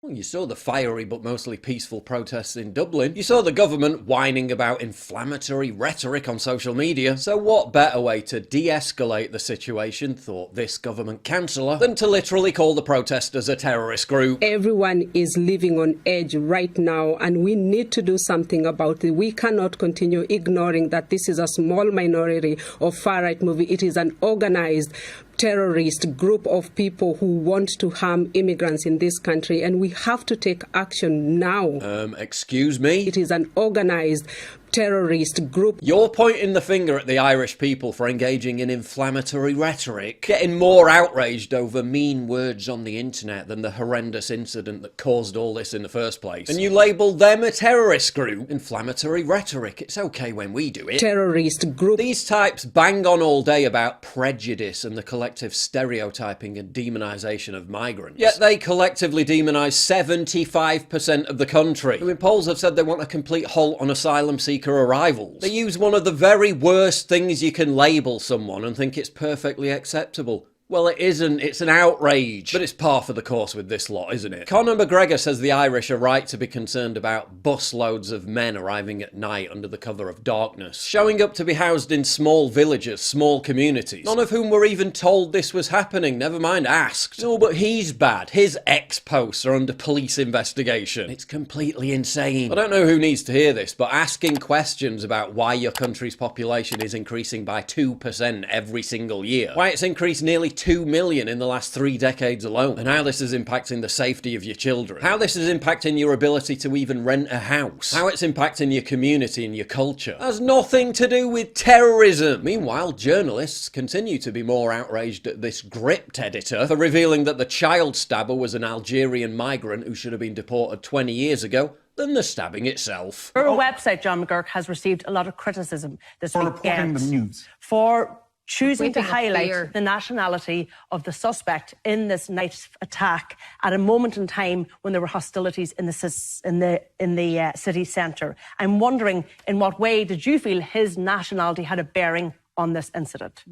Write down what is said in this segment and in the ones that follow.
Well, you saw the fiery but mostly peaceful protests in Dublin. You saw the government whining about inflammatory rhetoric on social media. So what better way to de-escalate the situation, thought this government councillor, than to literally call the protesters a terrorist group? Everyone is living on edge right now, and we need to do something about it. We cannot continue ignoring that this is a small minority of far-right movement. It is an organized terrorist group of people who want to harm immigrants in this country, and we have to take action now. Excuse me? It is an organized terrorist group. You're pointing the finger at the Irish people for engaging in inflammatory rhetoric, getting more outraged over mean words on the internet than the horrendous incident that caused all this in the first place. And you label them a terrorist group? Inflammatory rhetoric, it's okay when we do it. Terrorist group. These types bang on all day about prejudice and the collective stereotyping and demonisation of migrants. Yet they collectively demonise 75% of the country, who in polls have said they want a complete halt on asylum seeker arrivals. They use one of the very worst things you can label someone and think it's perfectly acceptable. Well, it isn't. It's an outrage. But it's par for the course with this lot, isn't it? Conor McGregor says the Irish are right to be concerned about busloads of men arriving at night under the cover of darkness, showing up to be housed in small villages, small communities, none of whom were even told this was happening, never mind asked. No, but he's bad. His ex-posts are under police investigation. It's completely insane. I don't know who needs to hear this, but asking questions about why your country's population is increasing by 2% every single year, why it's increased nearly 2 million in the last 3 decades alone, and how this is impacting the safety of your children, how this is impacting your ability to even rent a house, how it's impacting your community and your culture, has nothing to do with terrorism. Meanwhile, journalists continue to be more outraged at this Gript editor for revealing that the child stabber was an Algerian migrant who should have been deported 20 years ago than the stabbing itself. Your website, John McGurk, has received a lot of criticism this for weekend reporting the news, for choosing to highlight the nationality of the suspect in this night attack at a moment in time when there were hostilities in the city centre. I'm wondering, in what way did you feel his nationality had a bearing on this incident?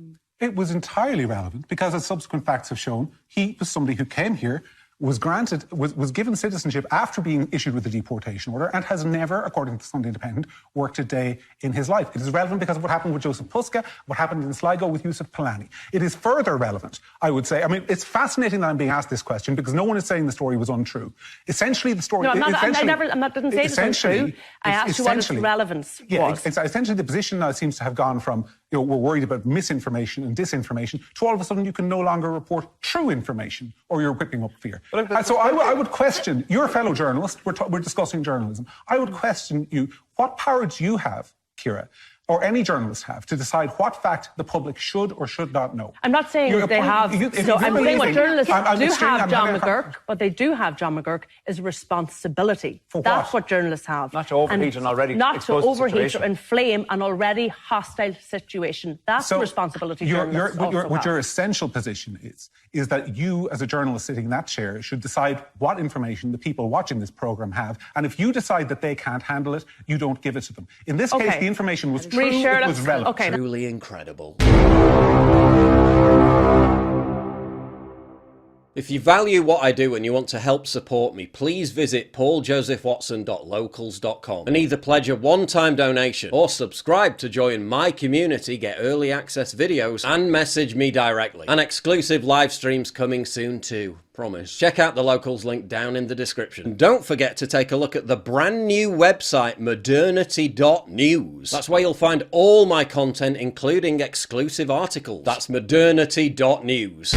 it was entirely relevant because, as subsequent facts have shown, he was somebody who came here, was given citizenship after being issued with a deportation order, and has never, according to Sunday Independent, worked a day in his life. It is relevant because of what happened with Joseph Puska, what happened in Sligo with Yusuf Palani. It is further relevant, I would say. I mean, it's fascinating that I'm being asked this question because no one is saying the story was untrue. Essentially, the story... No, didn't say it was untrue. I asked you what its relevance was. Essentially, the position now seems to have gone from, we're worried about misinformation and disinformation, to all of a sudden you can no longer report true information or you're whipping up fear. And so I would question, you're a fellow journalist, we're discussing journalism, I would question you, what power do you have, Ciara, or any journalist have, to decide what fact the public should or should not know? I'm not saying that they have. I'm saying what journalists do have, John McGurk, what they do have, John McGurk, is responsibility. That's what journalists have. Not to overheat an already not to overheat situation. or inflame an already hostile situation. That's the responsibility journalists also have. What your essential position is that you, as a journalist sitting in that chair, should decide what information the people watching this programme have, and if you decide that they can't handle it, you don't give it to them. In this case, the information was true, it was relevant. Okay. Truly incredible. If you value what I do and you want to help support me, please visit pauljosephwatson.locals.com and either pledge a one-time donation or subscribe to join my community, get early access videos, and message me directly. And exclusive live streams coming soon too. Promise. Check out the Locals link down in the description. And don't forget to take a look at the brand new website, modernity.news. That's where you'll find all my content, including exclusive articles. That's modernity.news.